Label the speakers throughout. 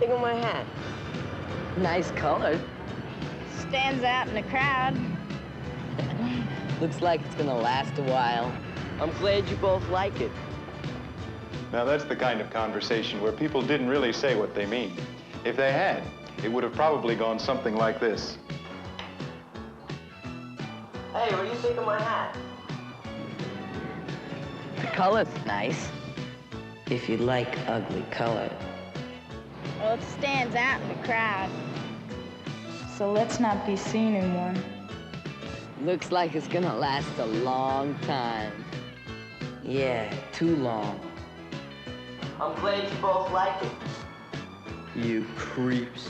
Speaker 1: think of my hat?
Speaker 2: Nice color.
Speaker 3: Stands out in the crowd.
Speaker 2: Looks like it's gonna last a while.
Speaker 1: I'm glad you both like it.
Speaker 4: Now that's the kind of conversation where people didn't really say what they mean. If they had, it would have probably gone something like this.
Speaker 1: Hey, what do you think of my hat?
Speaker 2: The color's nice. If you like ugly color.
Speaker 3: Well, it stands out in the crowd. So let's not be seen in one.
Speaker 2: Looks like it's gonna last a long time. Yeah, too long.
Speaker 1: I'm glad you both like it.
Speaker 2: You creeps.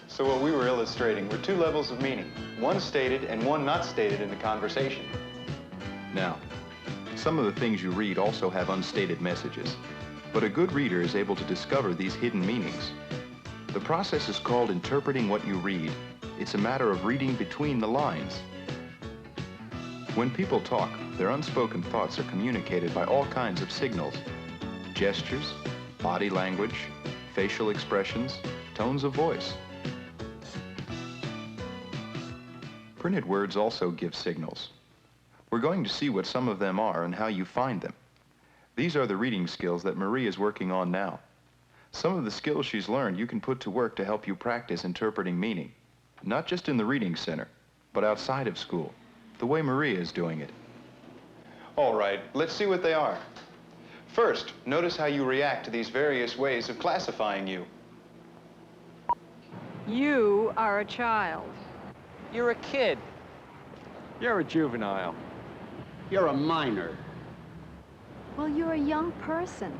Speaker 4: So what we were illustrating were two levels of meaning, one stated and one not stated in the conversation. Now, some of the things you read also have unstated messages, but a good reader is able to discover these hidden meanings. The process is called interpreting what you read. It's a matter of reading between the lines. When people talk, their unspoken thoughts are communicated by all kinds of signals: gestures, body language, facial expressions, tones of voice. Printed words also give signals. We're going to see what some of them are and how you find them. These are the reading skills that Marie is working on now. Some of the skills she's learned you can put to work to help you practice interpreting meaning, not just in the reading center, but outside of school, the way Maria is doing it. All right, let's see what they are. First, notice how you react to these various ways of classifying you.
Speaker 5: You are a child.
Speaker 6: You're a kid.
Speaker 7: You're a juvenile.
Speaker 8: You're a minor.
Speaker 9: Well, you're a young person.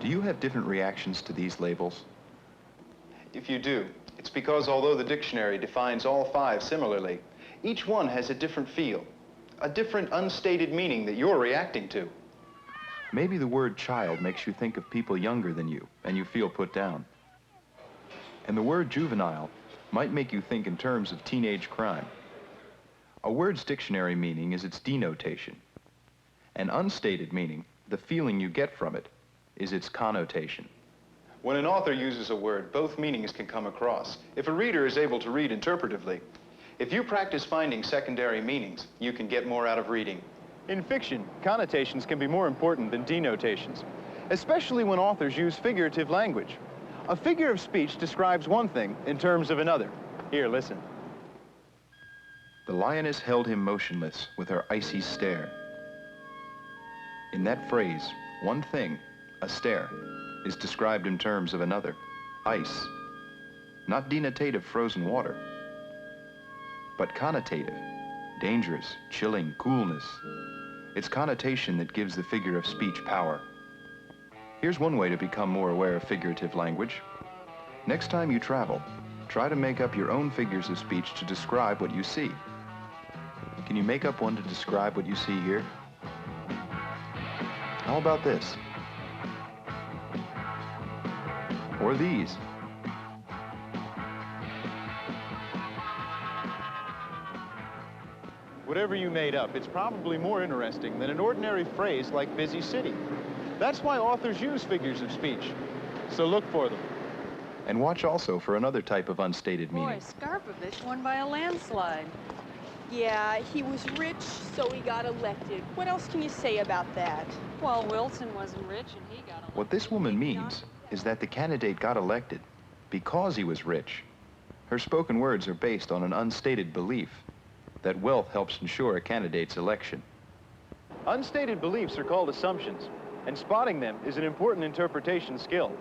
Speaker 4: Do you have different reactions to these labels? If you do, it's because although the dictionary defines all five similarly, each one has a different feel, a different unstated meaning that you're reacting to. Maybe the word child makes you think of people younger than you, and you feel put down. And the word juvenile might make you think in terms of teenage crime. A word's dictionary meaning is its denotation. An unstated meaning, the feeling you get from it, is its connotation. When an author uses a word, both meanings can come across. If a reader is able to read interpretively, if you practice finding secondary meanings, you can get more out of reading. In fiction, connotations can be more important than denotations, especially when authors use figurative language. A figure of speech describes one thing in terms of another. Here, listen. The lioness held him motionless with her icy stare. In that phrase, one thing, a stare, is described in terms of another, ice. Not denotative frozen water, but connotative, dangerous, chilling, coolness. It's connotation that gives the figure of speech power. Here's one way to become more aware of figurative language. Next time you travel, try to make up your own figures of speech to describe what you see. Can you make up one to describe what you see here? How about this? Or these? Whatever you made up, it's probably more interesting than an ordinary phrase like busy city. That's why authors use figures of speech. So look for them. And watch also for another type of unstated meaning.
Speaker 5: Boy, Skarpovich won by a landslide.
Speaker 10: Yeah, he was rich, so he got elected. What else can you say about that?
Speaker 5: Well, Wilson wasn't rich and he got elected.
Speaker 4: What this woman means is that the candidate got elected because he was rich. Her spoken words are based on an unstated belief that wealth helps ensure a candidate's election. Unstated beliefs are called assumptions, and spotting them is an important interpretation skill.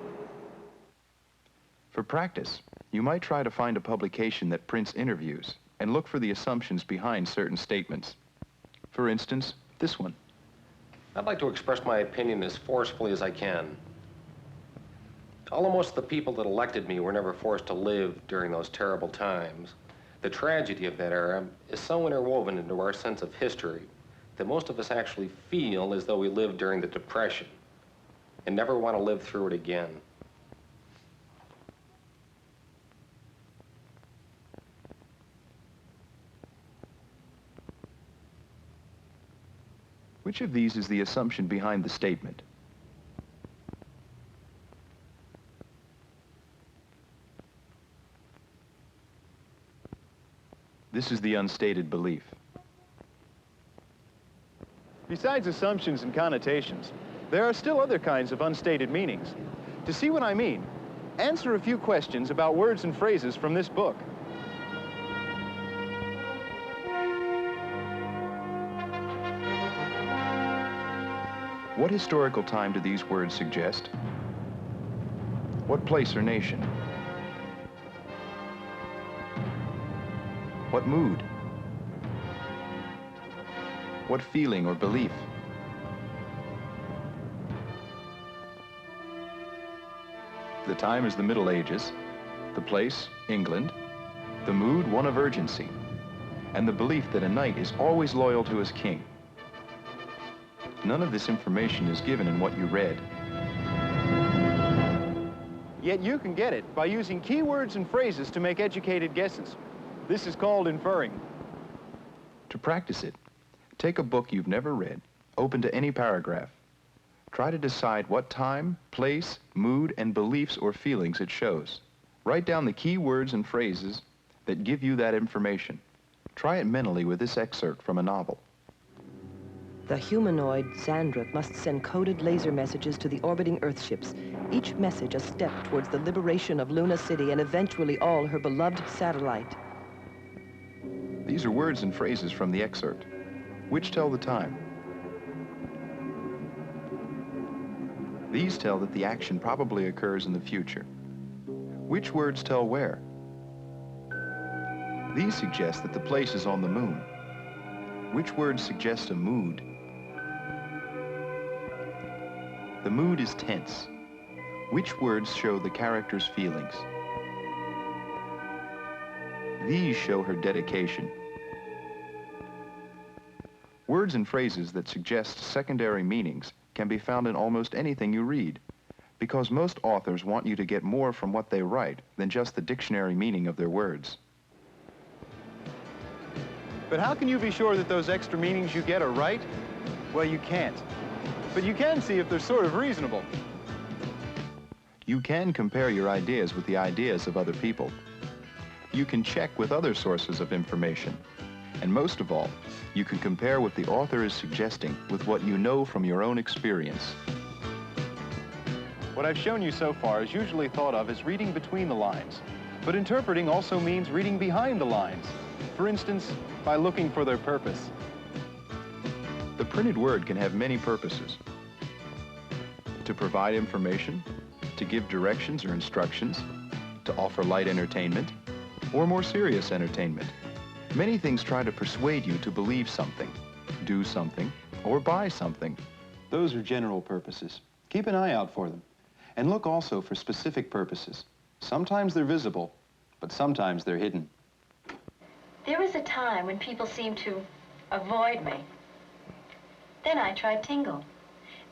Speaker 4: For practice, you might try to find a publication that prints interviews and look for the assumptions behind certain statements. For instance, this one.
Speaker 11: I'd like to express my opinion as forcefully as I can. Although most of the people that elected me were never forced to live during those terrible times, the tragedy of that era is so interwoven into our sense of history that most of us actually feel as though we lived during the Depression and never want to live through it again.
Speaker 4: Which of these is the assumption behind the statement? This is the unstated belief. Besides assumptions and connotations, there are still other kinds of unstated meanings. To see what I mean, answer a few questions about words and phrases from this book. What historical time do these words suggest? What place or nation? What mood? What feeling or belief? The time is the Middle Ages, the place, England, the mood, one of urgency, and the belief that a knight is always loyal to his king. None of this information is given in what you read. Yet you can get it by using keywords and phrases to make educated guesses. This is called inferring. To practice it, take a book you've never read, open to any paragraph. Try to decide what time, place, mood, and beliefs or feelings it shows. Write down the key words and phrases that give you that information. Try it mentally with this excerpt from a novel.
Speaker 12: The humanoid Zandra must send coded laser messages to the orbiting Earthships, each message a step towards the liberation of Luna City and eventually all her beloved satellite.
Speaker 4: These are words and phrases from the excerpt, which tell the time. These tell that the action probably occurs in the future. Which words tell where? These suggest that the place is on the moon. Which words suggest a mood? The mood is tense. Which words show the character's feelings? These show her dedication. Words and phrases that suggest secondary meanings can be found in almost anything you read, because most authors want you to get more from what they write than just the dictionary meaning of their words. But how can you be sure that those extra meanings you get are right? Well, you can't. But you can see if they're sort of reasonable. You can compare your ideas with the ideas of other people. You can check with other sources of information. And most of all, you can compare what the author is suggesting with what you know from your own experience. What I've shown you so far is usually thought of as reading between the lines. But interpreting also means reading behind the lines. For instance, by looking for their purpose. The printed word can have many purposes. To provide information, to give directions or instructions, to offer light entertainment, or more serious entertainment. Many things try to persuade you to believe something, do something, or buy something. Those are general purposes. Keep an eye out for them. And look also for specific purposes. Sometimes they're visible, but sometimes they're hidden.
Speaker 13: There was a time when people seemed to avoid me. Then I tried Tingle.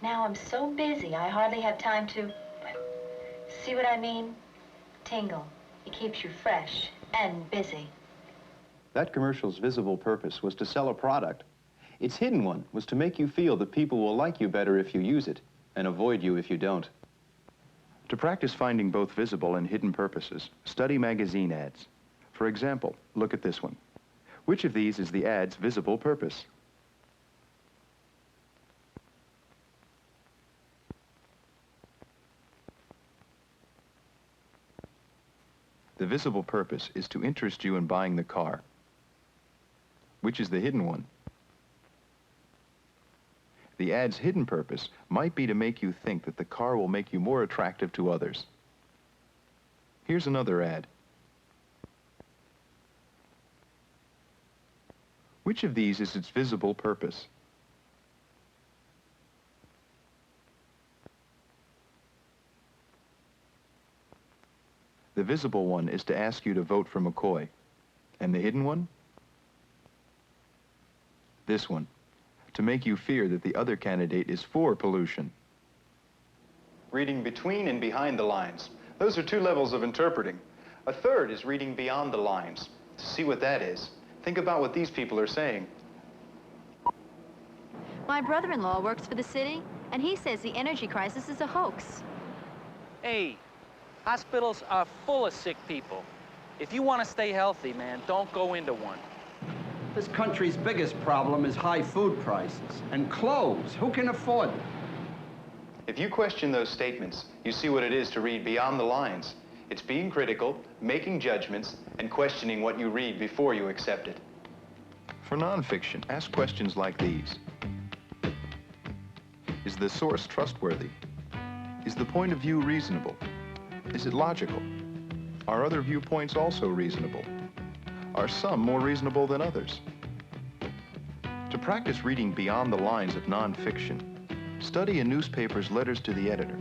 Speaker 13: Now I'm so busy, I hardly have time to... See what I mean? Tingle. It keeps you fresh and busy.
Speaker 4: That commercial's visible purpose was to sell a product. Its hidden one was to make you feel that people will like you better if you use it and avoid you if you don't. To practice finding both visible and hidden purposes, study magazine ads. For example, look at this one. Which of these is the ad's visible purpose? The visible purpose is to interest you in buying the car. Which is the hidden one? The ad's hidden purpose might be to make you think that the car will make you more attractive to others. Here's another ad. Which of these is its visible purpose? The visible one is to ask you to vote for McCoy. And the hidden one? This one, to make you fear that the other candidate is for pollution. Reading between and behind the lines. Those are two levels of interpreting. A third is reading beyond the lines. To see what that is, think about what these people are saying.
Speaker 9: My brother-in-law works for the city, and he says the energy crisis is a hoax.
Speaker 6: Hey, hospitals are full of sick people. If you want to stay healthy, man, don't go into one.
Speaker 8: This country's biggest problem is high food prices. And clothes. Who can afford them?
Speaker 4: If you question those statements, you see what it is to read beyond the lines. It's being critical, making judgments, and questioning what you read before you accept it. For nonfiction, ask questions like these. Is the source trustworthy? Is the point of view reasonable? Is it logical? Are other viewpoints also reasonable? Are some more reasonable than others? To practice reading beyond the lines of nonfiction, study a newspaper's letters to the editor.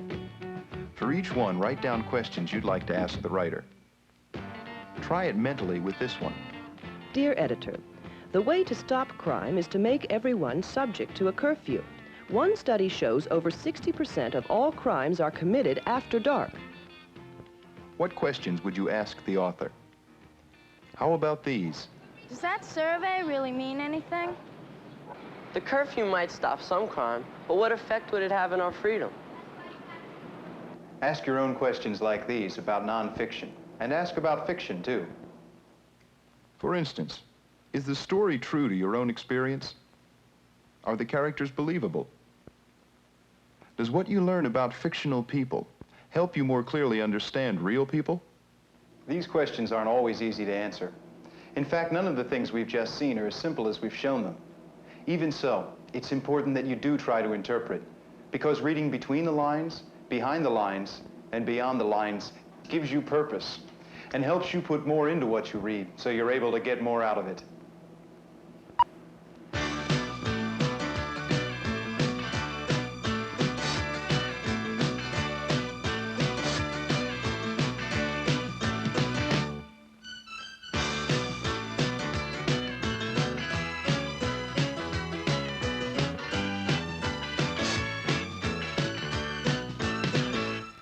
Speaker 4: For each one, write down questions you'd like to ask the writer. Try it mentally with this one.
Speaker 12: Dear editor, the way to stop crime is to make everyone subject to a curfew. One study shows over 60% of all crimes are committed after dark.
Speaker 4: What questions would you ask the author? How about these?
Speaker 3: Does that survey really mean anything?
Speaker 1: The curfew might stop some crime, but what effect would it have on our freedom?
Speaker 4: Ask your own questions like these about nonfiction, and ask about fiction, too. For instance, is the story true to your own experience? Are the characters believable? Does what you learn about fictional people help you more clearly understand real people? These questions aren't always easy to answer. In fact, none of the things we've just seen are as simple as we've shown them. Even so, it's important that you do try to interpret, because reading between the lines, behind the lines, and beyond the lines gives you purpose and helps you put more into what you read so you're able to get more out of it.